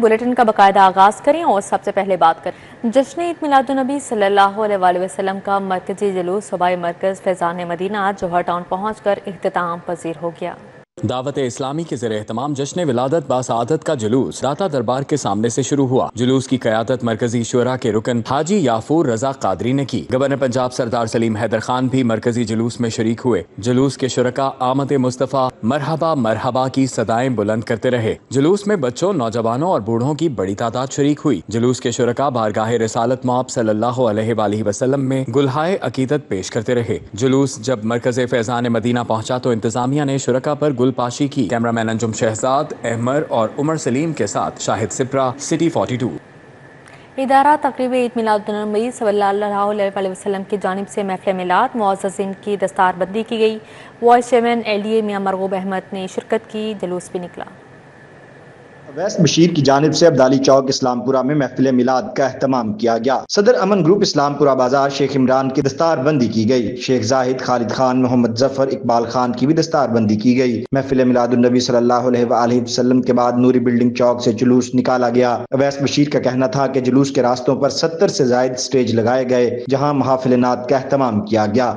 Bulletin का बाकायदा आगाज़ करें और सबसे पहले बात करें जश्न ईद मिलादुन्नबी सल्लल्लाहु अलैहि वसल्लम का मरकजी जुलूस सूबाई मरकज़ फैज़ान मदीना जौहर टाउन पहुँचकर इख्तिताम पजीर हो गया। दावत इस्लामी के ज़रिए एहतमाम जश्न विलादत बासआदत का जुलूस दाता दरबार के सामने से शुरू हुआ। जुलूस की क़यादत मरकजी शुरा के रुकन हाजी याफूर रजा कादरी ने की। गवर्नर पंजाब सरदार सलीम हैदर खान भी मरकजी जुलूस में शरीक हुए। जुलूस के शुरका आमद मुस्तफ़ा मरहबा मरहबा की सदाएं बुलंद करते रहे। जुलूस में बच्चों, नौजवानों और बूढ़ों की बड़ी तादाद शरीक हुई। जुलूस के शुरका बारगाह रिसालत मॉब सल्लल्लाहु अलैहि वसल्लम में गुलहाए अकीदत पेश करते रहे। जुलूस जब मरकज़ फैज़ान मदीना पहुंचा तो इंतजामिया ने शुरका पर गुलपाशी की। कैमरामैन अंजुम शहजाद, अहमर और उमर सलीम के साथ शाहिद सिप्रा, सिटी 42। इदारा तकरीब ईद मिलादुन्नबी सल्लल्लाहु अलैहि वसल्लम की जानिब से महफिल मिलाद मुअज़्ज़िज़ीन की दस्तारबंदी की गई। वाइस चेयरमैन LDA मियां मरगूब अहमद ने शिरकत की। जुलूस भी निकला। अवैस बशीर की जानिब से अब्दाली चौक इस्लामपुरा में महफिल मिलाद का एहतमाम किया गया। सदर अमन ग्रुप इस्लामपुरा बाजार शेख इमरान की दस्तारबंदी की गई। शेख जाहिद, खालिद खान, मोहम्मद जफर, इकबाल खान की भी दस्तारबंदी की गई। महफिल मिलादुन्नबी सल्लल्लाहु अलैहि वसल्लम के बाद नूरी बिल्डिंग चौक से जुलूस निकाला गया। अवैस बशीर का कहना था कि जुलूस के रास्तों पर 70 से जायद स्टेज लगाए गए, जहाँ महफिल नात का एहतमाम किया गया।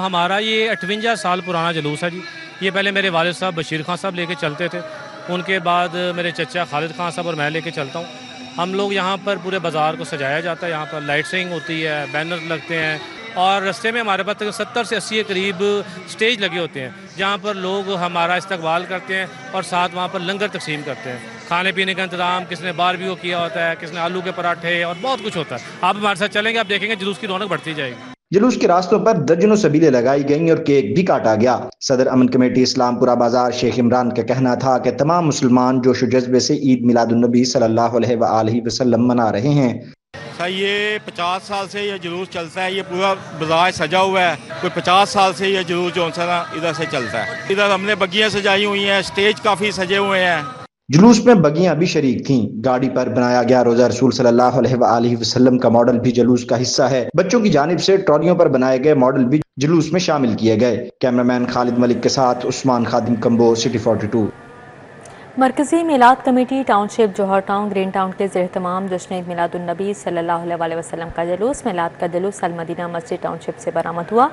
हमारा ये 58 साल पुराना जुलूस है जी। ये पहले मेरे वालिद साहब बशीर खान साहब लेके चलते थे, उनके बाद मेरे चचा खालिद खान साहब और मैं लेके चलता हूँ। हम लोग यहाँ पर पूरे बाज़ार को सजाया जाता है, यहाँ पर लाइटिंग होती है, बैनर लगते हैं और रास्ते में हमारे पास 70 से 80 के करीब स्टेज लगे होते हैं, जहाँ पर लोग हमारा इस्तकबाल करते हैं और साथ वहाँ पर लंगर तकसीम करते हैं। खाने पीने का इंतज़ाम, किसने बारबेक्यू किया होता है, किसने आलू के पराठे और बहुत कुछ होता है। आप हमारे साथ चलेंगे, आप देखेंगे जुलूस की रौनक बढ़ती जाएगी। जुलूस के रास्तों पर दर्जनों सबीलें लगाई गईं और केक भी काटा गया। सदर अमन कमेटी इस्लामपुरा बाजार शेख इमरान का कहना था कि तमाम मुसलमान जोश व जज्बे से ईद मिलादुन्नबी सल्लल्लाहु अलैहि वसल्लम मना रहे हैं। ये 50 साल से ये जुलूस चलता है, ये पूरा बाजार सजा हुआ है। कोई 50 साल से ये जुलूस जो है इधर से चलता है। इधर हमने बग्गियां सजाई हुई हैं, स्टेज काफी सजे हुए हैं। जुलूस में बगियां भी शरीक थीं। गाड़ी पर बनाया गया रोजा रसूल सल्लल्लाहु अलैहि वसल्लम का मॉडल भी जुलूस का हिस्सा है। बच्चों की जानिब से ट्रॉलियों पर बनाए गए मॉडल भी जुलूस में शामिल किए गए। कैमरामैन खालिद मलिक के साथ उस्मान खादिम कंबो, सिटी 42। मरकजी मिलाद कमेटी टाउनशिप जौहर टाउन ग्रीन टाउन के ज़ेर-ए-तमाम जश्न ईद मिलादुन्नबी सल्लल्लाहु अलैहि वसल्लम का जुलूस मिलाद का जुलूस अल मदीना मस्जिद टाउनशिप से बरामद हुआ।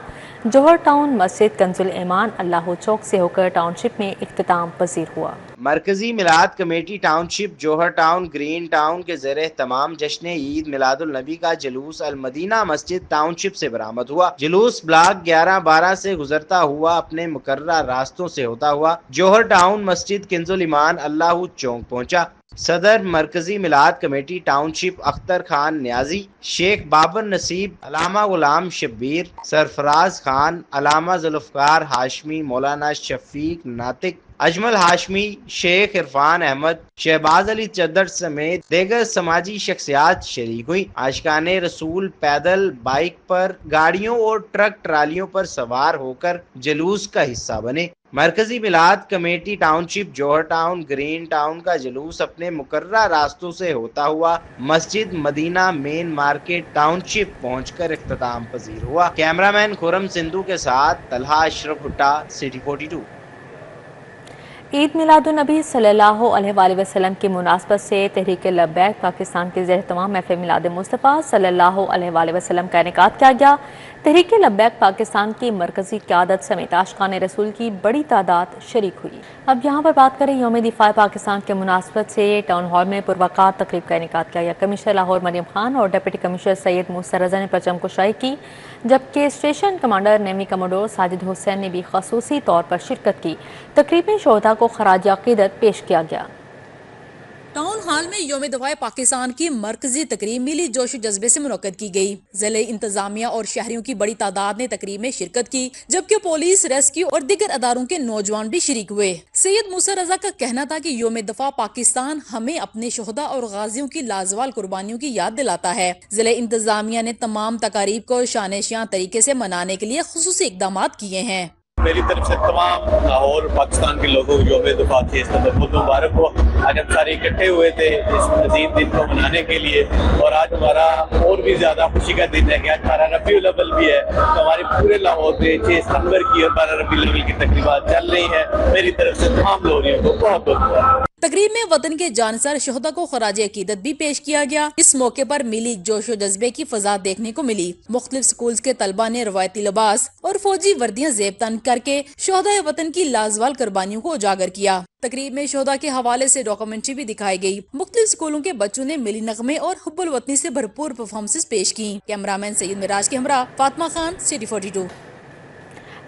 जौहर टाउन मस्जिद कंजुल ईमान अल्लाह चौक से होकर टाउनशिप में इख्तिताम पजीर हुआ। मरकजी मिलाद कमेटी टाउनशिप जौहर टाउन ग्रीन टाउन के ज़ेर तमाम जश्न ईद मिलादुल नबी का जुलूस अल मदीना मस्जिद टाउनशिप से बरामद हुआ। जुलूस ब्लॉक 11-12 से गुजरता हुआ अपने मुकर्ररा रास्तों से होता हुआ जौहर टाउन मस्जिद कंजुल ईमान अल्लाह चौक पहुंचा। सदर मरकजी मिलाद कमेटी टाउनशिप अख्तर खान न्याजी, शेख बाबर नसीब, अलामा गुलाम शब्बीर, सरफराज खान, अलामा जुल्फकार हाशमी, मौलाना शफीक नातिक, अजमल हाशमी, शेख इरफान अहमद, शहबाज अली चद्दर समेत देगर समाजी शख्सियात शरीक हुई। आशिकाने रसूल पैदल, बाइक पर, गाड़ियों और ट्रक ट्रालियों पर सवार होकर जुलूस का हिस्सा बने। मरकजी मिलाद कमेटी टाउनशिप जौहर टाउन ग्रीन टाउन का जुलूस अपने मुकर्ररा रास्तों से होता हुआ मस्जिद मदीना मेन मार्केट टाउनशिप पहुंचकर इख्तिताम पजीर हुआ। कैमरामैन खुरम सिंधु के साथ तलहा अशरफ भुट्टा, सिटी 42। ईद मिलादुन्नबी सल्लल्लाहु अलैहि वसल्लम की मुनासबत से तहरीक लब्बैक पाकिस्तान के ज़ेर-ए-तमाम महफिल मिलाद मुस्तफ़ा सल्लल्लाहु अलैहि वसल्लम का इनेकाद किया गया। तहरीक लब्बैक पाकिस्तान की मरकजी क़यादत समेत आशिकाने रसूल की बड़ी तादाद शरीक हुई। अब यहाँ पर बात करें यौम दिफा पाकिस्तान के मुनासबत से टाउन हॉल में पुरवक़ात तकरीब का इनेकाद किया गया। कमिश्नर लाहौर मरियम खान और डिप्टी कमिश्नर सैयद मूसा रज़ा ने परचम कुशाई की, जबकि station commander navy commodore Sajid Hussain ने भी खसूसी तौर पर शिरकत की। तकरीब में शोहदा को खराज अक़ीदत पेश किया गया। टाउन हॉल में यौम दफाए पाकिस्तान की मरकजी तकरीब मिली जोश जज्बे से मुनक्कद की गई। जिले इंतजामिया और शहरियों की बड़ी तादाद ने तकरीब में शिरकत की, जबकि पुलिस, रेस्क्यू और दीगर अदारों के नौजवान भी शरीक हुए। सैयद मूसा रजा का कहना था कि यौम दफा पाकिस्तान हमें अपने शोहदा और गाजियों की लाजवाल कुर्बानियों की याद दिलाता है। जिले इंतजामिया ने तमाम तकारीब को शान-ए-शान तरीके से मनाने के लिए खुसूसी इकदाम किए हैं। मेरी तरफ से तमाम लाहौर पाकिस्तान के लोगों को यौम दफा की इस बहुत मुबारक हो। आज हम सारे इकट्ठे हुए थे इस मजीद दिन को मनाने के लिए, और आज हमारा और भी ज्यादा खुशी का दिन है कि आज 18 रबीउल अव्वल भी है। तो हमारे पूरे लाहौर में 6 सितंबर की और 12 रबीउल अव्वल की तकरीबात चल रही है। मेरी तरफ से तमाम लोगों को बहुत बहुत تقریب میں وطن کے جانسار شہدا کو خراج عقیدت بھی پیش کیا گیا۔ اس موقع پر ملی جوش و جذبے کی فضا دیکھنے کو ملی۔ مختلف سکولز کے طلبہ نے روایتی لباس اور فوجی وردیاں زیب تن کر کے شہدائے وطن کی لازوال قربانیوں کو اجاگر کیا۔ تقریب میں شہدا کے حوالے سے ڈاکومنٹری بھی دکھائی گئی۔ مختلف سکولوں کے بچوں نے ملی نغمے اور حب الوطنی سے بھرپور پرفارمنس پیش کی۔ کیمرامین سید مراج کے ہمراہ فاطمہ خان، سٹی 42۔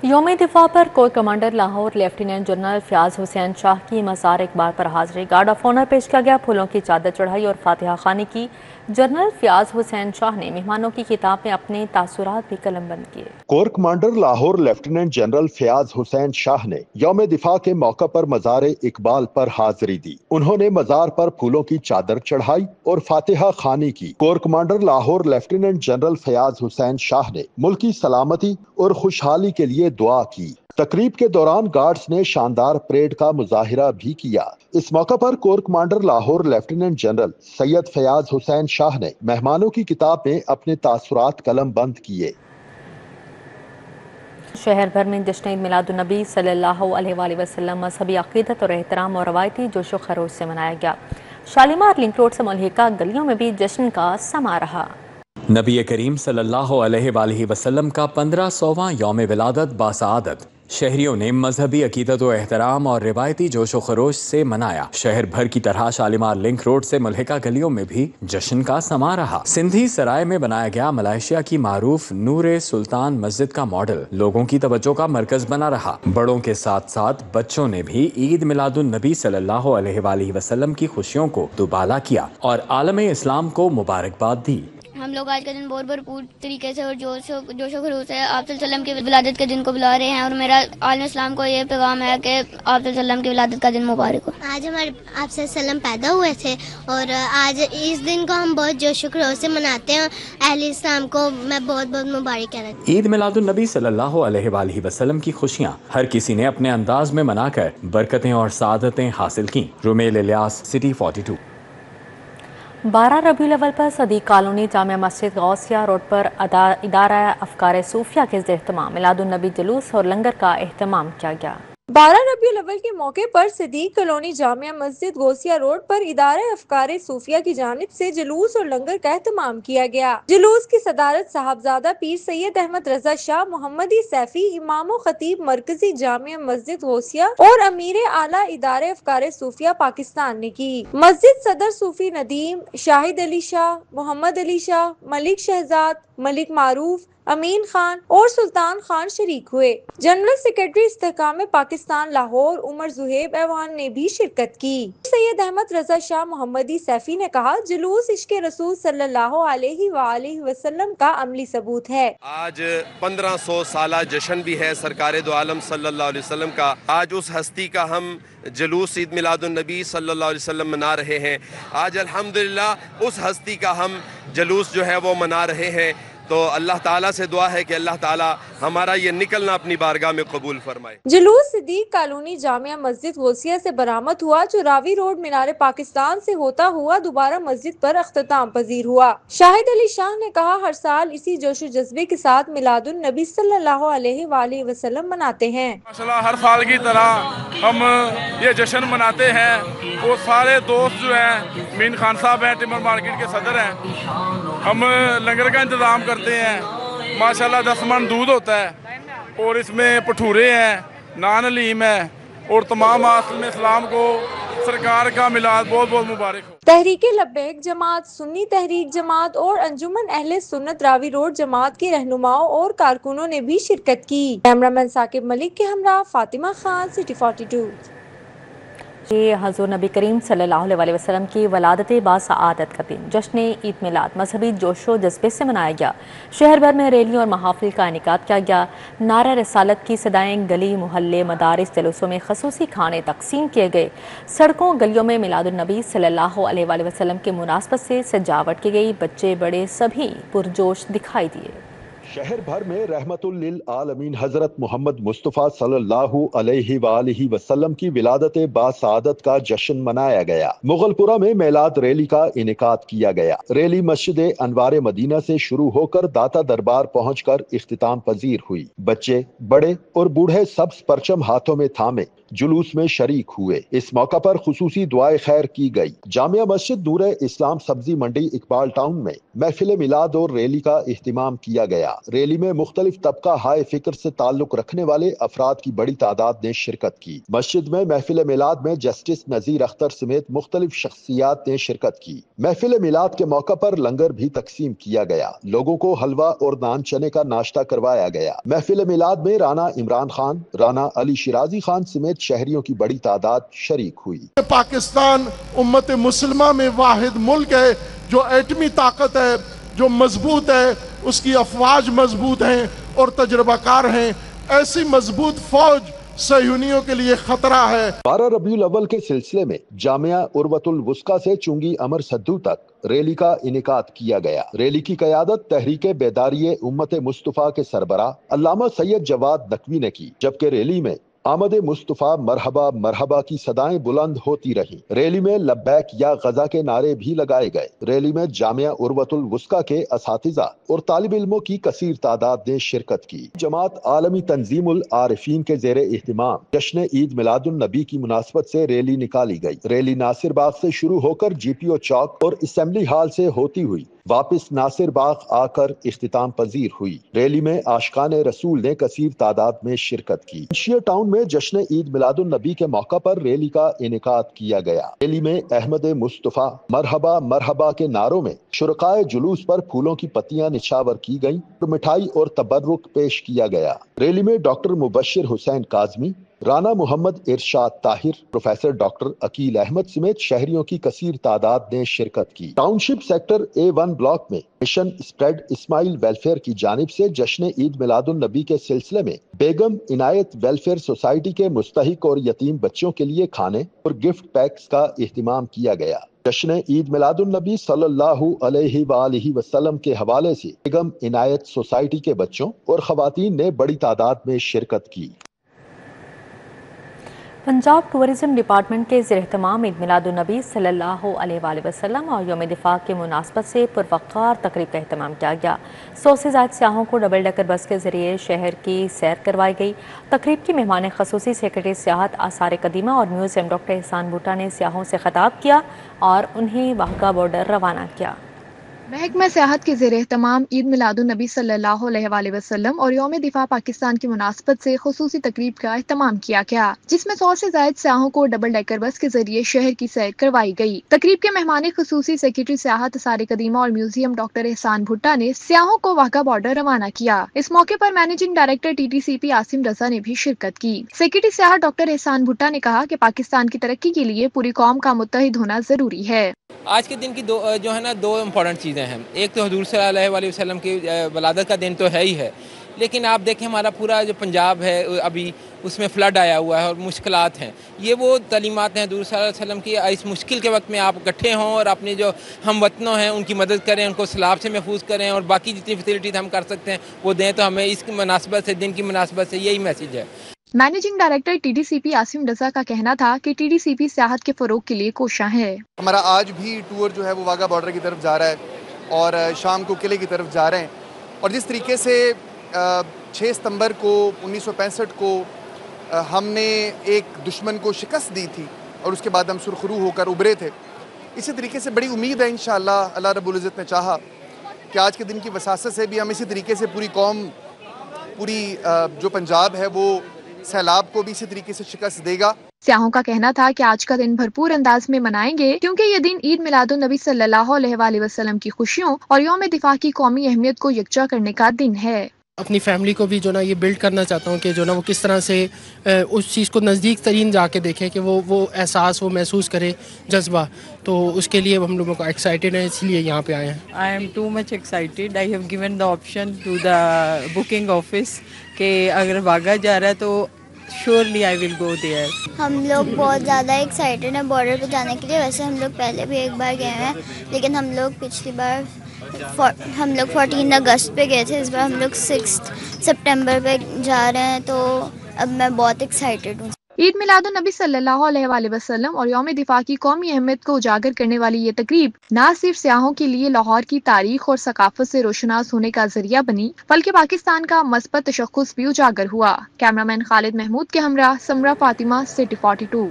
یوم دفاع پر corps commander Lahore lieutenant general Fayyaz Hussain Shah کی مزار اقبال پر حاضری گارڈ آف آنر پیش کیا گیا۔ پھولوں کی چادر چڑھائی اور فاتحہ خوانی کی۔ جنرل فیاض حسین شاہ نے مہمانوں کی خطاب میں اپنے تاثرات بھی قلم بند کیے۔ Corps commander Lahore lieutenant general Fayyaz Hussain Shah نے یوم دفاع کے موقع پر مزار اقبال پر حاضری دی۔ انہوں نے مزار پر پھولوں کی چادر چڑھائی اور فاتحہ خوانی کی۔ Corps commander Lahore lieutenant general Fayyaz Hussain Shah نے ملک کی سلامتی اور خوشحالی کے لیے دعا کی۔ تقریب کے دوران گارڈز نے شاندار پریڈ کا مظاہرہ بھی کیا۔ اس موقع پر corps commander Lahore lieutenant general Syed Fayyaz Hussain Shah نے مہمانوں کی کتاب میں اپنے تاثرات قلم بند کیے۔ شہر بھر میں جشن عید میلاد النبی صلی اللہ علیہ وآلہ وسلم مذہبی عقیدت اور احترام اور روایتی جوش و خروش سے منایا گیا۔ شالیمار لنک روڈ سے ملحقہ گلیوں میں بھی جشن کا سما رہا۔ نبی کریم صلی اللہ علیہ وآلہ وسلم کا 1500واں یوم ولادت باسعادت شہریوں نے مذہبی عقیدت و احترام اور روایتی جوش و خروش سے منایا۔ شہر بھر کی طرح شالیمار لنک روڈ سے ملحقہ گلیوں میں بھی جشن کا سما رہا۔ سندھی سرائے میں بنایا گیا ملائیشیا کی معروف نور سلطان مسجد کا ماڈل لوگوں کی توجہ کا مرکز بنا رہا۔ بڑوں کے ساتھ ساتھ بچوں نے بھی عید میلاد النبی صلی اللہ علیہ وآلہ وسلم کی خوشیوں کو دوبالا کیا اور عالم اسلام کو مبارکباد دی۔ ہم لوگ آج کا دن بہت بھرپور طریقے سے اور جوش و خروش سے آپ صلی اللہ علیہ وسلم کی ولادت کے دن کو بلا رہے ہیں، اور میرا عالم اسلام کو یہ پیغام ہے کہ آپ صلی اللہ علیہ وسلم کی ولادت کا دن مبارک ہو۔ آج ہمارے آپ صلی اللہ علیہ وسلم پیدا ہوئے تھے اور آج اس دن کو ہم بہت جوش و خروش سے مناتے ہیں۔ اہل اسلام کو میں بہت بہت مبارک کہنا چاہتی ہوں۔ عید میلاد النبی صلی اللہ علیہ وآلہ وسلم کی خوشیاں ہر کسی نے اپنے انداز میں منا کر برکتیں اور سعادتیں حاصل کیں۔ رومیل الیاس، سٹی 42۔ 12 ربیع الاول پر صدیق کالونی جامع مسجد غوثیہ روڈ پر ادارہ افکار صوفیہ کے زیر اہتمام میلاد النبی جلوس اور لنگر کا اہتمام کیا گیا۔ 12 ربیع الاول کے موقع پر صدیق کالونی جامع مسجد غوثیہ روڈ پر ادارہ افکار صوفیہ کی جانب سے جلوس اور لنگر کا اہتمام کیا گیا۔ جلوس کی صدارت صاحبزادہ پیر سید احمد رضا شاہ محمدی سیفی، امام و خطیب مرکزی جامع مسجد غوثیہ اور امیر اعلیٰ ادارہ افکار صوفیہ پاکستان نے کی۔ مسجد صدر صوفی ندیم، شاہد علی شاہ، محمد علی شاہ، ملک شہزاد، ملک معروف، امین خان اور سلطان خان شریک ہوئے۔ جنرل سیکرٹری استحکام پاکستان لاہور عمر زہیب ایوان نے بھی شرکت کی۔ سید احمد رضا شاہ محمدی سیفی نے کہا، جلوس عشق رسول صلی اللہ علیہ وآلہ وسلم کا عملی ثبوت ہے۔ آج 1500 سالہ جشن بھی ہے سرکار دو عالم صلی اللہ علیہ وسلم کا۔ آج اس ہستی کا ہم جلوس عید میلاد النبی صلی اللہ علیہ وسلم منا رہے ہیں۔ آج الحمدللہ اس ہستی کا ہم جلوس جو ہے وہ منا رہے ہیں۔ تو اللہ تعالیٰ سے دعا ہے کہ اللہ تعالیٰ ہمارا یہ نکلنا اپنی بارگاہ میں قبول فرمائے۔ جلوس صدیق کالونی جامع مسجد غوثیہ سے برآمد ہوا، جو راوی روڈ مینار پاکستان سے ہوتا ہوا دوبارہ مسجد پر اختتام پذیر ہوا۔ شاہد علی شاہ نے کہا، ہر سال اسی جوش و جذبے کے ساتھ میلاد النبی صلی اللہ علیہ وآلہ وسلم مناتے ہیں۔ ماشاءاللہ ہر سال کی طرح ہم یہ جشن مناتے ہیں۔ وہ سارے دوست جو ہیں، مین خان صاحب ہیں، ٹمبر مارکیٹ کے صدر ہیں، ہم لنگر کا انتظام کرتے ہیں۔ ماشاءاللہ 10 من دودھ ہوتا ہے اور اس میں پٹھورے ہیں، نان علیم ہے، اور تمام عالم اسلام کو سرکار کا میلاد بہت بہت مبارک ہو۔ تحریک لبیک جماعت، سنی تحریک جماعت اور انجمن اہل سنت راوی روڈ جماعت کے رہنماؤں اور کارکنوں نے بھی شرکت کی۔ کیمرامین ثاقب ملک کے ہمراہ فاطمہ خان، سٹی 42۔ یہ حضور نبی کریم صلی اللہ علیہ وسلم کی ولادت باسعادت کا دن جشن عید میلاد مذہبی جوش و جذبے سے منایا گیا۔ شہر بھر میں ریلیوں اور محافل کا انعقاد کیا گیا۔ نعرہ رسالت کی صدائیں، گلی محلے مدارس جلوسوں میں خصوصی کھانے تقسیم کیے گئے۔ سڑکوں گلیوں میں میلاد النبی صلی اللہ علیہ وسلم کی مناسبت سے سجاوٹ کی گئی۔ بچے بڑے سبھی پرجوش دکھائی دیے۔ شہر بھر میں رحمت للعالمین حضرت محمد مصطفیٰ صلی اللہ علیہ وآلہ وسلم کی ولادت باسعادت کا جشن منایا گیا۔ مغل پورہ میں میلاد ریلی کا انعقاد کیا گیا۔ ریلی مسجد انوار مدینہ سے شروع ہو کر داتا دربار پہنچ کر اختتام پذیر ہوئی۔ بچے، بڑے اور بوڑھے سبز پرچم ہاتھوں میں تھامے जुलूस में शरीक हुए। इस मौका पर खुसूसी दुआए खैर की गई। जामिया मस्जिद नूर इस्लाम सब्जी मंडी इकबाल टाउन में महफिल मिलाद और रैली का इख्तिमाम किया गया। रैली में मुख्तलिफ तबका हाय फिक्र से ताल्लुक रखने वाले अफराद की बड़ी तादाद ने शिरकत की। मस्जिद में महफिल मिलाद में जस्टिस नजीर अख्तर समेत मुख्तलिफ शख्सियात ने शिरकत की। महफिल मिलाद के मौका पर लंगर भी तकसीम किया गया। लोगों को हलवा और नान चने का नाश्ता करवाया गया। महफिल मिलाद में राना इमरान खान, राना अली शिराजी खान समेत शहरियों की बड़ी तादाद शरीक हुई। पाकिस्तान उम्मत मुसलमा में वाहिद मुल्क है जो एटमी ताकत है, जो मजबूत है, उसकी अफवाज मजबूत हैं और तजर्बाकार हैं। ऐसी मजबूत फौज सहयूनियों के लिए खतरा है। 12 रबीउल अव्वल के सिलसिले में जामिया उर्वतुल वुस्का से चुंगी अमर सद्दू तक रैली का इनेकाद किया गया। रैली की क़यादत तहरीक बेदारी उम्मत मुस्तफ़ा के सरबरा अल्लामा सैयद जवाद नकवी ने की, जबकि रैली में आमद मुस्तफ़ा मरहबा मरहबा की सदाएं बुलंद होती रहीं। रैली में लब्बैक या गजा के नारे भी लगाए गए। रैली में जामिया उर्वतुल वुस्का के असातिज़ा और तालिब इल्मों की कसीर तादाद ने शिरकत की। जमात आलमी तंजीमुल आरिफीन के ज़ेरे इह्तिमाम जश्न ईद मिलादुन नबी की मुनासबत से रैली निकाली गई। रैली नासिर बाग से शुरू होकर GPO चौक और असेंबली हाल से होती हुई वापस नासिर बाग आकर इख्तिताम पजीर हुई। रैली में आशिकाने रसूल ने कसीर तादाद में शिरकत की। शिया टाउन में जश्न ईद मिलादुन नबी के मौका पर रैली का इनेकाद किया गया। रैली में अहमद मुस्तफ़ा मरहबा मरहबा के नारों में शुरकाए जुलूस पर फूलों की पत्तियां निछावर की गईं तो मिठाई और तबर्रुक पेश किया गया। रैली में डॉक्टर मुबशिर हुसैन काजमी, राना मोहम्मद इरशाद ताहिर, प्रोफेसर डॉक्टर अकील अहमद समेत शहरियों की कसीर तादाद ने शिरकत की। टाउनशिप सेक्टर A1 ब्लॉक में मिशन स्प्रेड इस्माइल वेलफेयर की जानिब से जश्न ईद मिलादुन नबी के सिलसिले में बेगम इनायत वेलफेयर सोसाइटी के मुस्तहिक और यतीम बच्चों के लिए खाने और गिफ्ट पैक्स का इह्तिमाम किया गया। जश्न ईद मिलादुन नबी सल्लल्लाहु अलैहि वसल्लम के हवाले से बेगम इनायत सोसाइटी के बच्चों और खवातीन ने बड़ी तादाद में शिरकत की। पंजाब टूरिज्म डिपार्टमेंट के ज़ेर-ए-एहतमाम ईद मिलादुन्नबी सल्लल्लाहु अलैहि वसल्लम और यौम दिफा के मुनासबत से पुरवक़ार तकरीब का एहतमाम किया गया। 100 से ज़ायद सियाहों को डबल डेकर बस के ज़रिए शहर की सैर करवाई गई। तकरीब की मेहमान ख़ुसूसी सेक्रेटरी सियाहत आसार कदीमा और म्यूज़ियम डॉक्टर एहसान भुट्टा ने सियाहों से खिताब किया और उन्हें वाहगा बॉर्डर रवाना किया। महकमा सियाहत के ज़ेर एहतमाम ईद मिलादुन्नबी सल्लल्लाहु अलैहि वसल्लम और यौम दिफा पाकिस्तान की मुनासबत से खुसूसी तकरीब का एहतमाम किया गया, जिसमें 100 से ज़ायद सियाहों को डबल डेकर बस के जरिए शहर की सैर करवाई गई। तकरीब के मेहमान खुसूसी सेक्रेटरी सियाहत आसार कदीमा और म्यूजियम डॉक्टर एहसान भुट्टा ने सियाहों को वाहगा बॉर्डर रवाना किया। इस मौके पर मैनेजिंग डायरेक्टर TTCP आसिम रजा ने भी शिरकत की। सेक्रेटरी सियाहत डॉक्टर एहसान भुट्टा ने कहा कि पाकिस्तान की तरक्की के लिए पूरी कौम का मुत्तहिद होना जरूरी है। आज के दिन की दो इम्पोर्टेंट चीज़ें हैं। एक तो हुजूर सल्लल्लाहु अलैहि वसल्लम की वलादत का दिन तो है ही है, लेकिन आप देखें हमारा पूरा जो पंजाब है अभी उसमें फ्लड आया हुआ है और मुश्किलात हैं। ये वो तालीमात हैं हुजूर सल्लल्लाहु अलैहि वसल्लम की, इस मुश्किल के वक्त में आप इकट्ठे हों और अपने जो हम वतनों हैं उनकी मदद करें, उनको सैलाब से महफूज करें और बाकी जितनी फैसिलिटीज़ हम कर सकते हैं वो दें। तो हमें इसकी मुनासबत से, दिन की मुनासबत से यही मैसेज है। मैनेजिंग डायरेक्टर TTCP आसिम रजा का कहना था कि TTCP सियाहत के फरोग के लिए कोशा है। हमारा आज भी टूर जो है वो वाघा बॉर्डर की तरफ जा रहा है और शाम को किले की तरफ जा रहे हैं। और जिस तरीके से 6 सितंबर को 1965 को हमने एक दुश्मन को शिकस्त दी थी और उसके बाद हम सुरखरू होकर उभरे थे, इसी तरीके से बड़ी उम्मीद है इंशाअल्लाह अल्लाह रब्बुल इज़्ज़त ने चाहा कि आज के दिन की वसासत से भी हम इसी तरीके से पूरी कौम, पूरी जो पंजाब है वो सैलाब को भी इसी तरीके से शिकस्त देगा। सियाहों का कहना था कि आज का दिन भरपूर अंदाज में मनाएंगे क्योंकि ये दिन ईद मिलादुन्नबी सल्लल्लाहु अलैहि वसल्लम की खुशियों और यौम दिफा की कौमी अहमियत को यकजा करने का दिन है। अपनी फैमिली को भी जो ना ये बिल्ड करना चाहता हूँ कि जो ना वो किस तरह से उस चीज़ को नज़दीक तरीन जाके देखें कि वो एहसास वो महसूस करे, जज्बा। तो उसके लिए हम लोगों को एक्साइटेड हैं, इसलिए यहाँ पे आए हैं। I am too much excited. I have given the option to the booking office कि अगर वाघा जा रहा है तो surely I will go there. हम लोग बहुत ज़्यादा एक्साइटेड हैं बॉर्डर पे जाने के लिए। वैसे हम लोग पहले भी एक बार गए हैं, लेकिन हम लोग पिछली बार हम लोग 14 अगस्त पे गए थे। इस बार हम लोग 6 सितंबर पे जा रहे हैं, तो अब मैं बहुत एक्साइटेड हूँ। عید میلاد النبی صلی اللہ علیہ وسلم اور یوم دفاع کی قومی اہمیت کو اجاگر کرنے والی یہ تقریب نہ صرف سیاحوں کے لیے لاہور کی تاریخ اور ثقافت سے روشناس ہونے کا ذریعہ بنی بلکہ پاکستان کا مثبت تشخص بھی اجاگر ہوا۔ کیمرامین خالد محمود کے ہمراہ سمرہ فاطمہ، سٹی 42۔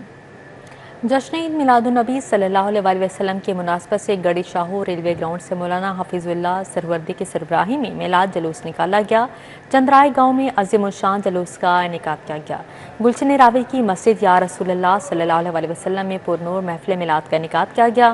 جشن عید میلاد النبی صلی اللہ علیہ وسلم کی مناسبت سے گڑی شاہو ریلوے گراؤنڈ سے مولانا حفیظ اللہ سروردی کی سربراہی میں میلاد جلوس نکالا گیا۔ چندرائے گاؤں میں عظیم الشان جلوس کا انعقاد کیا گیا۔ گلشن راوی کی مسجد یا رسول اللہ صلی اللہ علیہ وسلم میں پرنور محفل میلاد کا انعقاد کیا گیا۔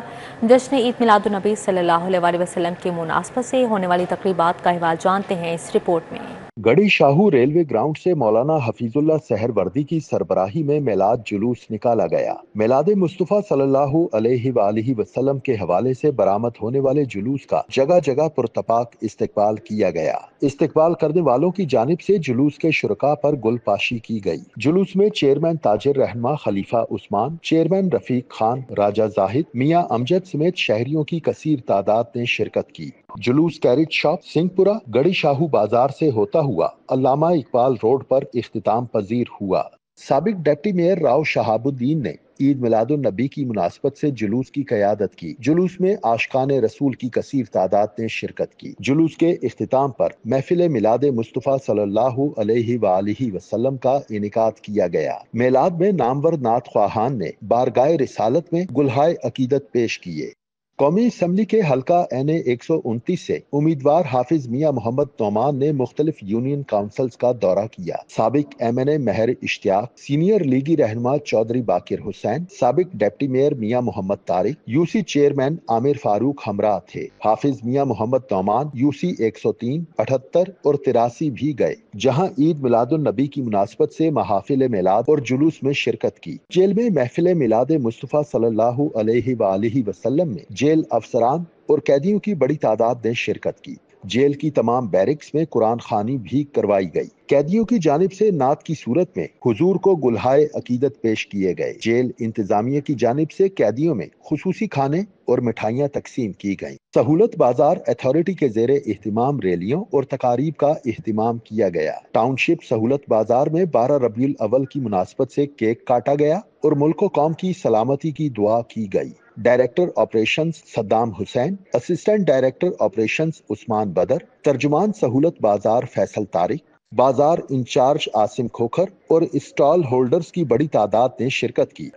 جشن عید میلاد النبی صلی اللہ علیہ وسلم کی مناسبت سے ہونے والی تقریبات کا احوال جانتے ہیں اس رپورٹ میں۔ گڑی شاہو ریلوے گراؤنڈ سے مولانا حفیظ اللہ سہروردی کی سربراہی میں میلاد جلوس نکالا گیا۔ میلاد مصطفیٰ صلی اللہ علیہ وآلہ وسلم کے حوالے سے برآمد ہونے والے جلوس کا جگہ جگہ پرتپاک استقبال کیا گیا۔ استقبال کرنے والوں کی جانب سے جلوس کے شرکاء پر گل پاشی کی گئی۔ جلوس میں چیئرمین تاجر رہنما خلیفہ عثمان، چیئرمین رفیق خان، راجہ زاہد، میاں امجد سمیت شہریوں کی کثیر تعداد نے شرکت کی۔ جلوس کیریٹ شاپ سنگھ پورہ گڑی شاہو بازار سے ہوتا ہوا علامہ اقبال روڈ پر اختتام پذیر ہوا۔ سابق ڈپٹی میئر راؤ شہاب الدین نے عید میلاد النبی کی مناسبت سے جلوس کی قیادت کی۔ جلوس میں عاشقان رسول کی کثیر تعداد نے شرکت کی۔ جلوس کے اختتام پر محفل میلاد مصطفیٰ صلی اللہ علیہ وآلہ وسلم کا انعقاد کیا گیا۔ میلاد میں نامور نعت خواہان نے بارگاہ رسالت میں گلہائے عقیدت پیش کیے۔ قومی اسمبلی کے حلقہ این 129 سے امیدوار حافظ میاں محمد نعمان نے مختلف یونین کاؤنسلز کا دورہ کیا۔ سابق ایم این اے مہر اشتیاق، سینئر لیگی رہنما چودھری باقر حسین، سابق ڈپٹی میئر میاں محمد طارق، یو سی چیئرمین عامر فاروق ہمراہ تھے۔ حافظ میاں محمد نعمان یو سی 103، 78 اور 83 بھی گئے، جہاں عید میلاد النبی کی مناسبت سے محافل میلاد اور جلوس میں شرکت کی۔ جیل میں محفل میلاد مصطفیٰ صلی اللہ علیہ وآلہ وسلم میں جیل افسران اور قیدیوں کی بڑی تعداد نے شرکت کی۔ جیل کی تمام بیرکس میں قرآن خوانی بھی کروائی گئی۔ قیدیوں کی جانب سے نعت کی صورت میں حضور کو گلہائے عقیدت پیش کیے گئے۔ جیل انتظامیہ کی جانب سے قیدیوں میں خصوصی کھانے اور مٹھائیاں تقسیم کی گئیں۔ سہولت بازار اتھارٹی کے زیر اہتمام ریلیوں اور تقاریب کا اہتمام کیا گیا۔ ٹاؤن شپ سہولت بازار میں 12 ربیع الاول کی مناسبت سے کیک کاٹا گیا اور ملک و قوم کی سلامتی کی دعا کی گئی۔ Director operations Saddam Hussain, assistant director operations Usman Badar, ترجمان سہولت بازار فیصل طارق، بازار انچارج عاصم کھوکھر اور اسٹال ہولڈرز کی بڑی تعداد نے شرکت کی۔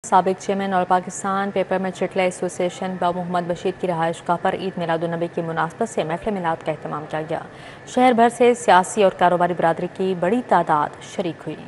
سابق چیئرمین اور پاکستان پیپر میں چٹلہ ایسوسی ایشن با محمد بشیر کی رہائش گاہ پر عید میلاد النبی کی مناسبت سے محفل میلاد کا اہتمام کیا گیا۔ شہر بھر سے سیاسی اور کاروباری برادری کی بڑی تعداد شریک ہوئی۔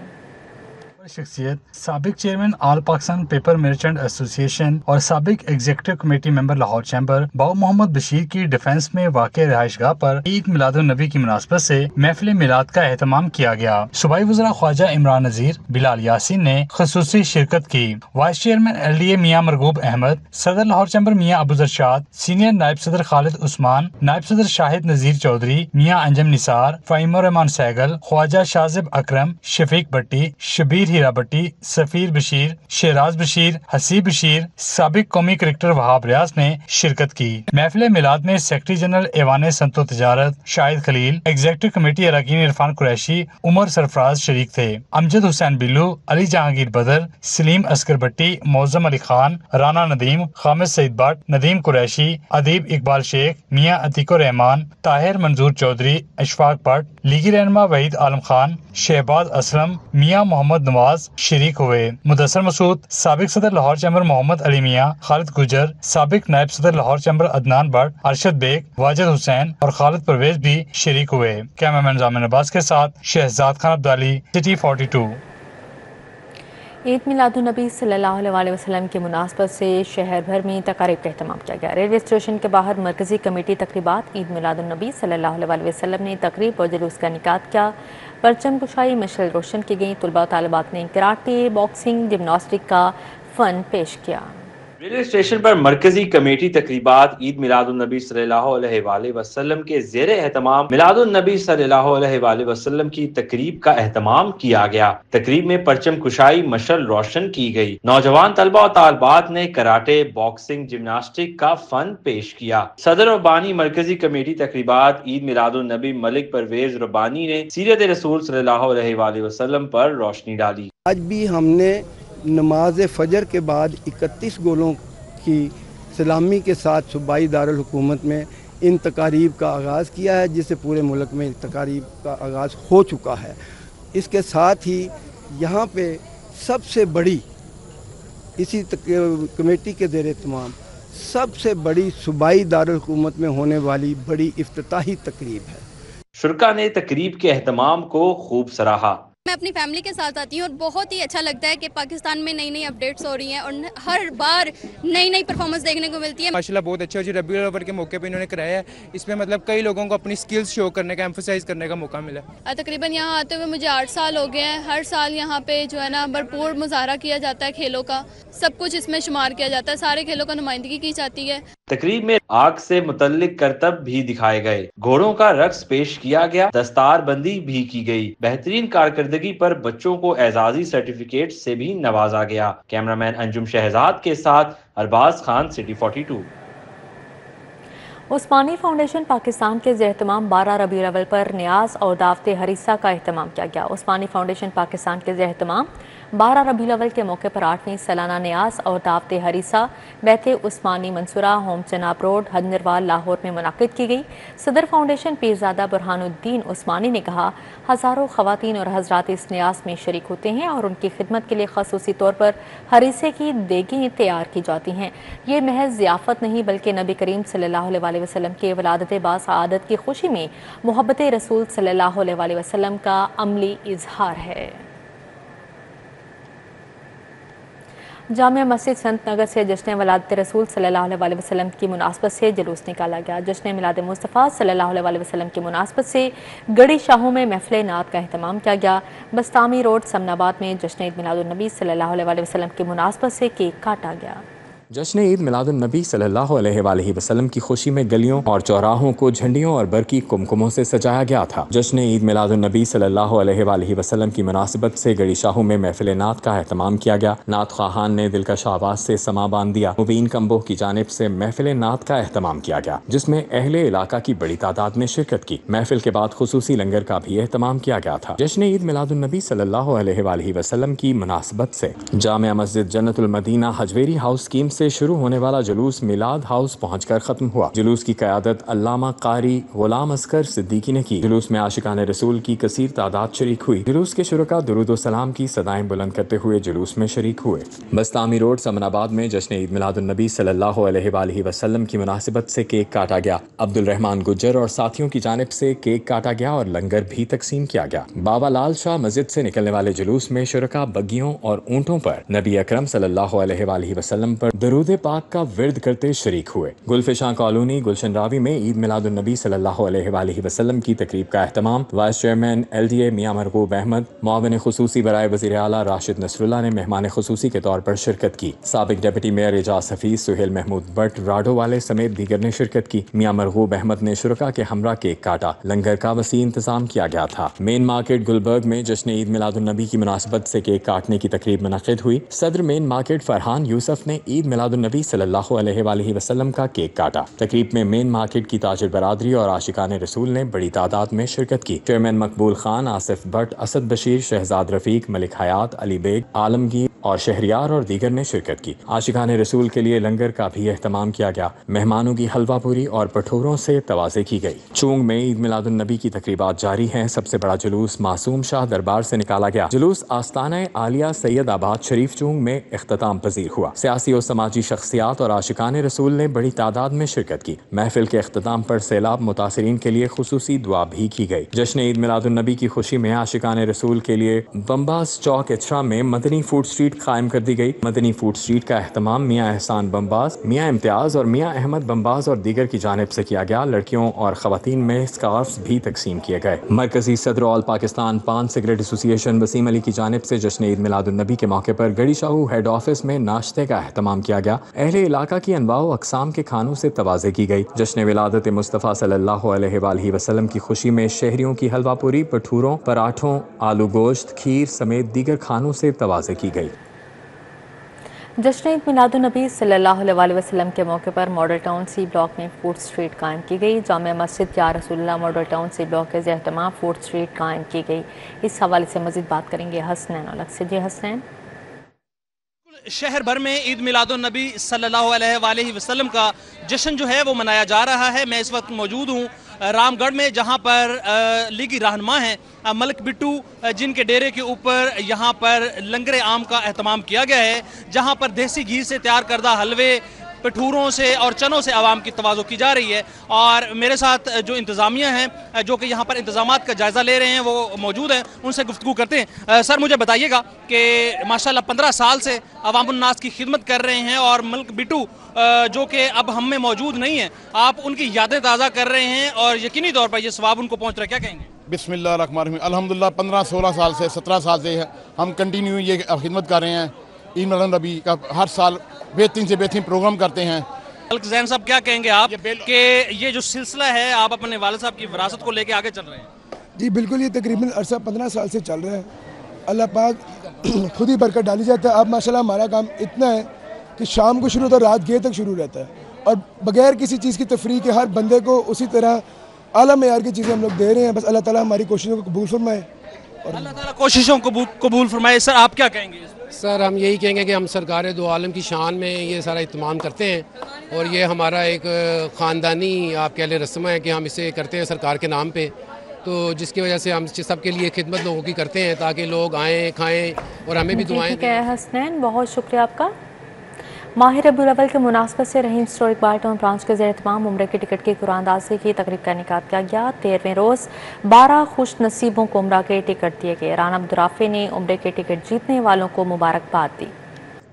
شخصیت سابق چیئرمین آل پاکستان پیپر مرچنٹ ایسوسی ایشن اور سابق ایگزیکٹو کمیٹی ممبر لاہور چیمبر باؤ محمد بشیر کی ڈیفنس میں واقع رہائش گاہ پر عید میلاد النبی کی مناسبت سے محفل میلاد کا اہتمام کیا گیا۔ صوبائی وزراء خواجہ عمران نذیر، بلال یاسین نے خصوصی شرکت کی۔ Vice chairman L D A میاں مرغوب احمد، صدر لاہور چیمبر میاں ابوذرشاد، سینئر نائب صدر خالد عثمان، نائب صدر شاہد نذیر چودھری، میاں انجم نثار، فہیم الرحمان سہگل، خواجہ شازب اکرم، شفیق بٹی، شبیر ہیرا بٹی، سفیر بشیر، شیراز بشیر، حسیب بشیر، سابق قومی کرکٹر وہاب ریاض نے شرکت کی۔ محفل میلاد میں سیکرٹری جنرل ایوان صنعت و تجارت شاہد خلیل، ایگزیکٹو کمیٹی اراکین عرفان قریشی، عمر سرفراز شریک تھے۔ امجد حسین بلو، علی جہانگیر بدر، سلیم اصغر بٹی، معظم علی خان، رانا ندیم، خامد سعید بٹ، ندیم قریشی، ادیب اقبال شیخ، میاں عتیق الرحمان، طاہر منظور چودھری، اشفاق بٹ، لیگی رہنما وحید عالم خان، شہباز اسلم، میاں محمد نواز شریک ہوئے۔ مدثر مسعود، سابق صدر لاہور چیمبر محمد علی میاں، خالد گجر، سابق نائب صدر لاہور چیمبر عدنان بٹ، ارشد بیگ، واجد حسین اور خالد پرویز بھی شریک ہوئے۔ کیمرامین زامن عباس کے ساتھ شہزاد خان عبدالی، سٹی 42۔ عید میلاد النبی صلی اللہ علیہ وسلم کی مناسبت سے شہر بھر میں تقاریب کا اہتمام کیا گیا۔ ریلوے اسٹیشن کے باہر مرکزی کمیٹی تقریبات عید میلاد النبی صلی اللہ علیہ وسلم نے تقریب اور جلوس کا انعقاد کیا۔ پرچم کشائی، مشعل روشن کی گئی۔ طلباء و طالبات نے کراٹے، باکسنگ، جمناسٹک کا فن پیش کیا۔ ریلوے اسٹیشن پر مرکزی کمیٹی تقریبات عید میلاد النبی صلی اللہ علیہ وآلہ وسلم کے زیر اہتمام میلاد النبی صلی اللہ علیہ وآلہ وسلم کی تقریب کا اہتمام کیا گیا۔ تقریب میں پرچم کشائی، مشعل روشن کی گئی۔ نوجوان طلباء و طالبات نے کراٹے، باکسنگ، جمناسٹک کا فن پیش کیا۔ صدر و بانی مرکزی کمیٹی تقریبات عید میلاد النبی ملک پرویز ربانی نے سیرت رسول صلی اللہ علیہ وآلہ وسلم پر روشنی ڈالی۔ آج بھی ہم نے نماز فجر کے بعد 31 گولوں کی سلامی کے ساتھ صوبائی دارالحکومت میں ان تقاریب کا آغاز کیا ہے، جس سے پورے ملک میں تقاریب کا آغاز ہو چکا ہے۔ اس کے ساتھ ہی یہاں پہ سب سے بڑی اسی کمیٹی کے زیر اہتمام سب سے بڑی صوبائی دارالحکومت میں ہونے والی بڑی افتتاحی تقریب ہے۔ شرکا نے تقریب کے اہتمام کو خوب سراہا۔ میں اپنی فیملی کے ساتھ آتی ہوں اور بہت ہی اچھا لگتا ہے کہ پاکستان میں نئی نئی اپڈیٹس ہو رہی ہیں اور ہر بار نئی نئی پرفارمنس دیکھنے کو ملتی ہے۔ ماشاءاللہ بہت اچھا جو ربیع الاول کے موقع پہ انہوں نے کرایا ہے، اس میں مطلب کئی لوگوں کو اپنی سکلز شو کرنے کا، ایمفسائز کرنے کا موقع ملا۔ تقریباً یہاں آتے ہوئے مجھے 8 سال ہو گئے ہیں۔ ہر سال یہاں پہ جو ہے نا بھرپور مظاہرہ کیا جاتا ہے کھیلوں کا، سب کچھ اس میں شمار کیا جاتا ہے، سارے کھیلوں کا نمائندگی کی جاتی ہے۔ تقریب میں آگ سے متعلق کرتب بھی دکھائے گئے، گھوڑوں کا رقص پیش کیا گیا، دستار بندی بھی کی گئی۔ بہترین کارکردگی پر بچوں کو اعزازی سرٹیفکیٹ سے بھی نوازا گیا۔ کیمرامین انجم شہزاد کے ساتھ ارباز خان، سٹی 42۔ عثمانی فاؤنڈیشن پاکستان کے زیر اہتمام 12 ربیع الاول پر نیاز اور دعوت ہریسہ کا اہتمام کیا گیا۔ عثمانی فاؤنڈیشن پاکستان کے زیر اہتمام 12 ربیع الاول کے موقع پر 8ویں سالانہ نیاز اور دعوت ہریسہ بیت عثمانی منصورہ، ہوم چناب روڈ، حجنروال، لاہور میں منعقد کی گئی۔ صدر فاؤنڈیشن پیرزادہ برہان الدین عثمانی نے کہا، ہزاروں خواتین اور حضرات اس نیاز میں شریک ہوتے ہیں اور ان کی خدمت کے لیے خصوصی طور پر ہریسے کی دیگیں تیار کی جاتی ہیں۔ یہ محض ضیافت نہیں بلکہ نبی کریم صلی اللہ علیہ وسلم کے ولادت باسعادت کی خوشی میں محبت رسول صلی اللہ علیہ وسلم کا عملی اظہار ہے۔ جامع مسجد سنت نگر سے جشن ولادت رسول صلی اللہ علیہ وسلم کی مناسبت سے جلوس نکالا گیا۔ جشن میلاد مصطفیٰ صلی اللہ علیہ وسلم کی مناسبت سے گڑی شاہوں میں محفل نعت کا اہتمام کیا گیا۔ بستامی روڈ سمن آباد میں جشن عید میلاد النبی صلی اللہ علیہ وسلم کی مناسبت سے کیک کاٹا گیا۔ جشن عید میلاد النبی صلی اللہ علیہ وآلہ وسلم کی خوشی میں گلیوں اور چوراہوں کو جھنڈیوں اور برقی کمکموں سے سجایا گیا تھا۔ جشن عید میلاد النبی صلی اللہ علیہ وآلہ وسلم کی مناسبت سے گڑی شاہوں میں محفل نعت کا اہتمام کیا گیا۔ نعت خواہان نے دلکش آواز سے سما باندھ دیا۔ مبین کمبو کی جانب سے محفل نعت کا اہتمام کیا گیا، جس میں اہل علاقہ کی بڑی تعداد نے شرکت کی۔ محفل کے بعد خصوصی لنگر کا بھی اہتمام کیا گیا تھا۔ جشن عید میلاد النبی صلی اللہ علیہ وآلہ وسلم کی مناسبت سے جامع مسجد جنت المدینہ حجویری ہاؤس اسکیم سے شروع ہونے والا جلوس میلاد ہاؤس پہنچ کر ختم ہوا۔ جلوس کی قیادت علامہ قاری غلام اصغر صدیقی نے کی۔ جلوس میں عاشقان رسول کی کثیر تعداد شریک ہوئی۔ جلوس کے شرکا درود و سلام کی صدائیں بلند کرتے ہوئے جلوس میں شریک ہوئے۔ بستامی روڈ سمن آباد میں جشن عید میلاد النبی صلی اللہ علیہ وآلہ وسلم کی مناسبت سے کیک کاٹا گیا۔ عبد الرحمان گجر اور ساتھیوں کی جانب سے کیک کاٹا گیا اور لنگر بھی تقسیم کیا گیا۔ بابا لال شاہ مسجد سے نکلنے والے جلوس میں شرکا بگیوں اور اونٹوں پر نبی اکرم صلی اللہ علیہ وآلہ وسلم پر درود پاک کا ورد کرتے شریک ہوئے۔ گلفشاں کالونی گلشن راوی میں عید میلاد النبی صلی اللہ علیہ وآلہ وسلم کی تقریب کا اہتمام وائس چیئرمین LDA میاں مرغوب احمد، معاون خصوصی برائے وزیر اعلیٰ راشد نصر اللہ نے مہمان خصوصی کے طور پر شرکت کی۔ سابق deputy mayor Ijaz Hafeez, Sohail Mahmood Butt, Rado والے سمیت دیگر نے شرکت کی۔ میاں مرغوب احمد نے شرکا کے ہمراہ کیک کاٹا۔ لنگر کا وسیع انتظام کیا گیا تھا۔ مین مارکیٹ گلبرگ میں جشن عید میلاد النبی کی مناسبت سے کیک کاٹنے کی تقریب منعقد ہوئی۔ صدر مین مارکیٹ فرحان یوسف نے عید میلاد النبی صلی اللہ علیہ وآلہ وسلم کا کیک کاٹا۔ تقریب میں مین مارکیٹ کی تاجر برادری اور عاشقان رسول نے بڑی تعداد میں شرکت کی۔ چیئرمین مقبول خان، آصف بٹ، اسد بشیر، شہزاد رفیق، ملک حیات، علی بیگ، عالمگیر اور شہریار اور دیگر نے شرکت کی۔ عاشقان رسول کے لیے لنگر کا بھی اہتمام کیا گیا۔ مہمانوں کی حلوہ پوری اور پٹھوروں سے توازے کی گئی۔ چونگ میں عید میلاد النبی کی تقریبات جاری ہیں۔ سب سے بڑا جلوس معصوم شاہ دربار سے نکالا گیا۔ جلوس آستانہ عالیہ سید آباد شریف چونگ میں اختتام پذیر ہوا۔ سیاسی اور سماجی شخصیات اور عاشقان رسول نے بڑی تعداد میں شرکت کی۔ محفل کے اختتام پر سیلاب متاثرین کے لیے خصوصی دعا بھی کی گئی۔ جشن عید میلاد النبی کی خوشی میں عاشقان رسول کے لیے بمباز چوک اچھرا میں مدنی فوڈ اسٹریٹ قائم کر دی گئی۔ مدنی فوڈ اسٹریٹ کا اہتمام میاں احسان بمباز، میاں امتیاز اور میاں احمد بمباز اور دیگر کی جانب سے کیا گیا۔ لڑکیوں اور خواتین میں اسکارفز بھی تقسیم کیے گئے۔ مرکزی صدر آل پاکستان پان سگریٹ ایسوسی ایشن وسیم علی کی جانب سے جشن عید میلاد النبی کے موقع پر گڑی شاہو ہیڈ آفس میں ناشتے کا اہتمام کیا گیا۔ اہل علاقہ کی انواع و اقسام کے کھانوں سے توازے کی گئی۔ جشن ولادت مصطفیٰ صلی اللہ علیہ وآلہ وسلم کی خوشی میں شہریوں کی حلوہ پوری، پٹھوروں، پراٹھوں، آلو گوشت، کھیر سمیت دیگر کھانوں سے توازے کی گئی۔ जश्न ईद मिलादुन्नबी सल्लल्लाहु अलैहि वसल्लम के मौके पर मॉडल टाउन सी ब्लॉक में फूड स्ट्रीट कायम की गई। जामिया मस्जिद या रसूलुल्लाह मॉडल टाउन सी ब्लॉक के ज़ेर-ए-तमाम फूड स्ट्रीट कायम की गई। इस हवाले से मज़ीद बात करेंगे हसनैन अलग से। जी हसनैन, शहर भर में ईद मिलादुन्नबी सल्लल्लाहु अलैहि वसल्लम का जश्न जो है वो मनाया जा रहा है। मैं इस वक्त मौजूद हूँ रामगढ़ में, जहाँ पर लीगी रहनुमा हैं मलिक बिट्टू, जिनके डेरे के ऊपर यहाँ पर लंगर आम का एहतमाम किया गया है, जहाँ पर देसी घी से तैयार करदा हलवे, पठूरों से और चनों से आवाम की तवाज़ो की जा रही है। और मेरे साथ जो इंतज़ामिया हैं जो कि यहाँ पर इंतज़ामात का जायज़ा ले रहे हैं वो मौजूद हैं, उनसे गुफ्तगू करते हैं। सर, मुझे बताइएगा कि माशाल्लाह 15 साल से अवामुन्नास की खिदमत कर रहे हैं और मलिक बिट्टू जो कि अब हम में मौजूद नहीं है, आप उनकी यादें ताज़ा कर रहे हैं और यकीनी तौर पर ये सवाब उनको पहुँच रहा है, क्या कहेंगे? बिस्मिल्लाहिर्रहमानिर्रहीम। अल्हम्दुलिल्लाह 15 16 साल से 17 साल से हम कंटिन्यू ये खिदमत कर रहे हैं। ईद मिलादुन्नबी का हर साल बेहतरीन से बेहतरीन प्रोग्राम करते हैं। मलिक ज़ैन साहब, क्या कहेंगे आप कि ये जो सिलसिला है आप अपने वालिद साहब की विरासत को लेके आगे चल रहे हैं? जी बिल्कुल, ये तकरीबन अरसा 15 साल से चल रहा है। अल्लाह पाक खुद ही बरकत डाली जाता है। अब माशाल्लाह हमारा काम इतना है कि शाम को शुरू होता है, रात गए तक शुरू रहता है, और बगैर किसी चीज़ की तफरीक के हर बंदे को उसी तरह आला मेयार की चीज़ें हम लोग दे रहे हैं। बस अल्लाह ताला हमारी कोशिशों को कबूल फरमाए और अल्लाह ताला कोशिशों को कबूल फरमाए। सर, आप क्या कहेंगे? सर, हम यही कहेंगे कि हम सरकार दो आलम की शान में ये सारा इत्माम करते हैं और ये हमारा एक ख़ानदानी आप कह लें रस्म है कि हम इसे करते हैं सरकार के नाम पे, तो जिसकी वजह से हम सबके लिए खिदमत लोगों की करते हैं ताकि लोग आएँ, खाएँ और हमें भी दुआएं दें। हसनैन, बहुत शुक्रिया आपका। माह रबीउल अव्वल के मुनासबत से रहीम स्टोर इकबाल टाउन ब्रांच के ज़ेर तमाम उम्रे के टिकट की कुरानदाजी की तकरीब का इनेकाद किया गया। 13वें रोज़ 12 खुश नसीबों को उम्रा के टिकट दिए गए। राना अब्दुर्राफी ने उम्रे के टिकट जीतने वालों को मुबारकबाद दी।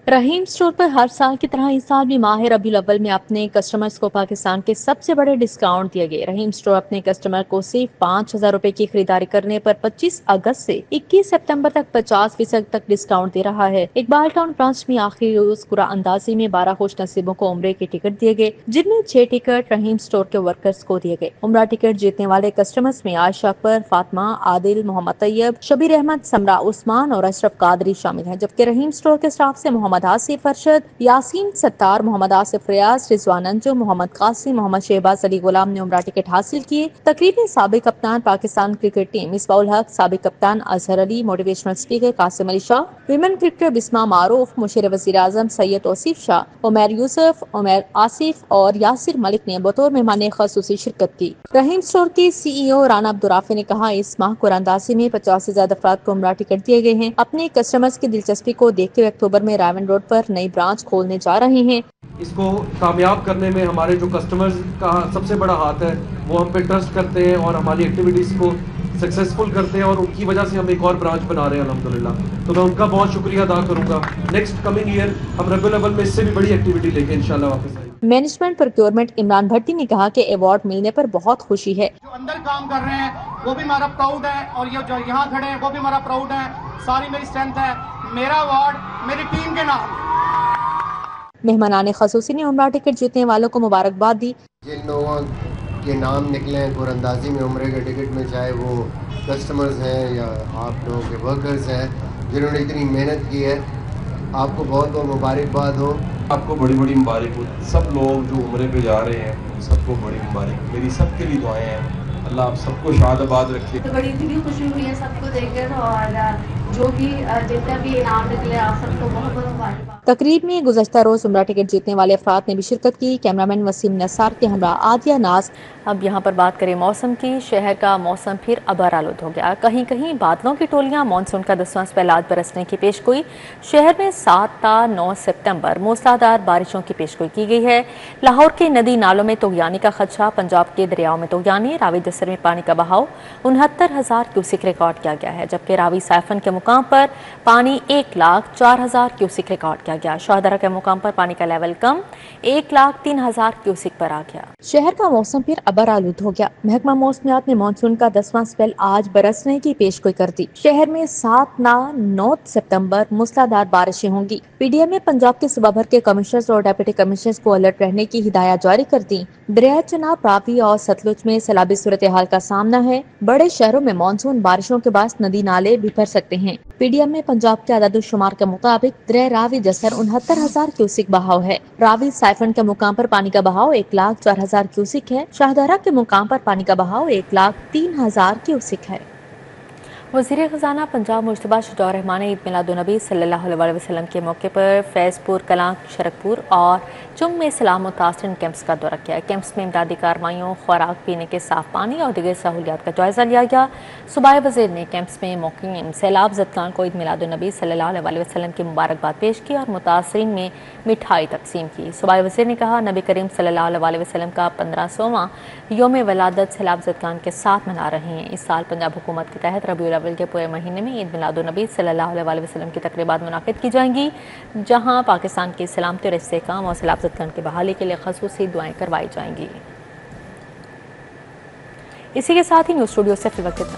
रहीम स्टोर पर हर साल की तरह इस साल भी माह रबीउल अव्वल में अपने कस्टमर्स को पाकिस्तान के सबसे बड़े डिस्काउंट दिए गए। रहीम स्टोर अपने कस्टमर को सिर्फ 5,000 रुपए की खरीदारी करने पर 25 अगस्त से 21 सितंबर तक 50% तक डिस्काउंट दे रहा है। इकबाल टाउन ब्रांच में आखिरी रोज कुरान अंदाजी में 12 खुश नसीबों को उम्रे के टिकट दिए गए, जिनमें 6 टिकट रहीम स्टोर के वर्कर्स को दिए गए। उम्रा टिकट जीतने वाले कस्टमर्स में आयशा अकबर, फातिमा, आदिल, मोहम्मद तैयब, शबीर अहमद, समरा उस्मान और अशरफ कादरी शामिल हैं। जबकि रहीम स्टोर के स्टाफ से मोहम्मद आसिफ अरशद, यासीन सत्तार, मोहम्मद आसिफ रियाज, रिजवान अंजुम, मोहम्मद कासिम, मोहम्मद शहबाज अली गुलाम ने उम्रा टिकट हासिल किए। तकरीब में साबिक कप्तान पाकिस्तान क्रिकेट टीम मिसबाउल हक, साबिक कप्तान Azhar Ali, motivational speaker Qasim Ali Shah, women cricketer Bismah Maroof, मुशीर वज़ीर आज़म सैयद तौसीफ शाह, उमर यूसुफ, उमर आसिफ और यासिर मलिक ने बतौर मेहमान ख़ुसूसी शिरकत की। रहीम स्टोर के CEO राना अब्दुर्राफी ने कहा, इस माह कुरानदासी में 50 से ज्यादा अफराद को उम्रा टिकट दिए गए हैं। अपने कस्टमर्स की दिलचस्पी को देखते हुए अक्टूबर में रावन रोड पर नई ब्रांच खोलने जा रहे हैं। इसको कामयाब करने में हमारे जो कस्टमर्स का सबसे बड़ा हाथ है, वो हम पे ट्रस्ट करते हैं और हमारी एक्टिविटीज़ को सक्सेसफुल करते हैं और उनकी वजह से हम एक और ब्रांच बना रहे हैं अल्हम्दुलिल्लाह। तो मैं उनका बहुत शुक्रिया अदा करूंगा। नेक्स्ट कमिंग ईयर हम रबीउल अव्वल में इससे भी बड़ी एक्टिविटी लेके इंशाल्लाह वापस आएंगे। मैनेजमेंट प्रोक्योरमेंट इमरान भट्टी ने कहा कि अवार्ड मिलने पर बहुत खुशी है। जो अंदर काम कर रहे हैं वो भी हमारा प्राउड है और ये जो यहाँ खड़े हैं वो भी हमारा प्राउड है। सारी मेरी स्ट्रेंथ है, मेरा अवार्ड मेरी टीम के नाम। मेहमानाने ख़ुसूसी ने उम्रा टिकट जीतने वालों को मुबारकबाद दी। जिन लोगों के नाम निकले हैं कुरानदाजी में उम्रे के टिकट में, चाहे वो कस्टमर्स हैं या आप लोगों के वर्कर्स हैं जिन्होंने इतनी मेहनत की है, आपको बहुत बहुत मुबारकबाद हो। आपको बड़ी बड़ी मुबारक हो। सब लोग जो उम्रे पे जा रहे हैं सबको बड़ी मुबारक। मेरी सबके लिए दुआएं हैं, अल्लाह आप सबको शादाबाद रखे। तो बड़ी इतनी खुशी हुई है सबको देखकर और जो भी जितना भी इनाम निकले आप सबको बहुत बहुत मुबारक। तकरीब में गुज़श्ता रोज उम्रा टिकट जीतने वाले अफराद ने भी शिरकत की। कैमरामैन वसीम नसार के हमरा आदिया नाज। अब यहाँ पर बात करें मौसम की। शहर का मौसम फिर अबर आलूद हो गया। कहीं कहीं बादलों की टोलियाँ मानसून का 10वां स्पेलाद बरसने की पेशगोई। शहर में 7 ta 9 सितंबर मूसलाधार बारिशों की पेशगोई की गई है। लाहौर के नदी नालों में तोगयानी का खदशा। पंजाब के दरियाओं में तोगयानी। रावी दसर में पानी का बहाव 69,000 क्यूसिक रिकॉर्ड किया गया है, जबकि रावी साइफन के मुकाम पर पानी 1,04,000 क्यूसिक रिकॉर्ड किया गया। शाहदरा के मुकाम पर पानी का लेवल कम 1,03,000 क्यूसिक पर आ गया। शहर का मौसम फिर अबर आलूद हो गया। महकमा मौसमियात ने मानसून का 10वां स्पेल आज बरसने की पेशगोई कर दी। शहर में 7 ta 9 सितंबर मूसलाधार बारिशें होंगी। PDM में पंजाब के सूबा भर के कमिश्नर्स और डिप्टी कमिश्नर्स को अलर्ट रहने की हिदायत जारी कर दी। दरिया चनाब, रावी और सतलुज में सैलाबी सूरत हाल का सामना है। बड़े शहरों में मानसून बारिशों के बाद नदी नाले बिखर सकते हैं। पीडीएम में पंजाब के आदादुशुमार के मुताबिक दरिया रावी जसर 69,000 क्यूसिक बहाव है। रावी साइफन के मुकाम पर पानी का बहाव 1,04,000 क्यूसिक है। शाहदरा के मुकाम पर पानी का बहाव 1,03,000 क्यूसिक है। वज़ीर ख़ज़ाना पंजाब मुश्तबा शुजा रहमान ने ईद मिलादुन्नबी सल्लल्लाहु अलैहि वसल्लम के मौके पर फैज़पुर, कलां, शरकपुर और चुंग में सैलाब मुतासरीन कैंप्स का दौरा किया। कैंप्स में इमदादी कार्रवाइयों, खुराक, पीने के साफ पानी और दीगर सहूलियात का जायजा लिया गया। सूबाई वज़ीर ने कैंप्स में मुक़ीम सैलाब ज़दगान को ईद मिलादुन्नबी सल्लल्लाहु अलैहि वसल्लम की मुबारकबाद पेश की और मुतासरीन में मिठाई तकसीम की। सूबाई वज़ीर ने कहा, नबी करीम सल्लल्लाहु अलैहि वसल्लम का 1500वां यौम विलादत सैलाब ज़दगान के साथ मना रहे हैं। इस साल पंजाब हुकूमत के तहत रबीउल अव्वल के पूरे महीने में ईद मिलादुन्नबी सल्लल्लाहु अलैहि वसल्लम की तकरीबात मुनाकिद की जाएंगी, जहां पाकिस्तान की सलामती और इस्तेहकाम और सैलाब ज़दगान की बहाली के लिए ख़ुसूसी दुआएं करवाई जाएंगी। इसी के साथ ही न्यूज़ स्टूडियो से फिर वक्त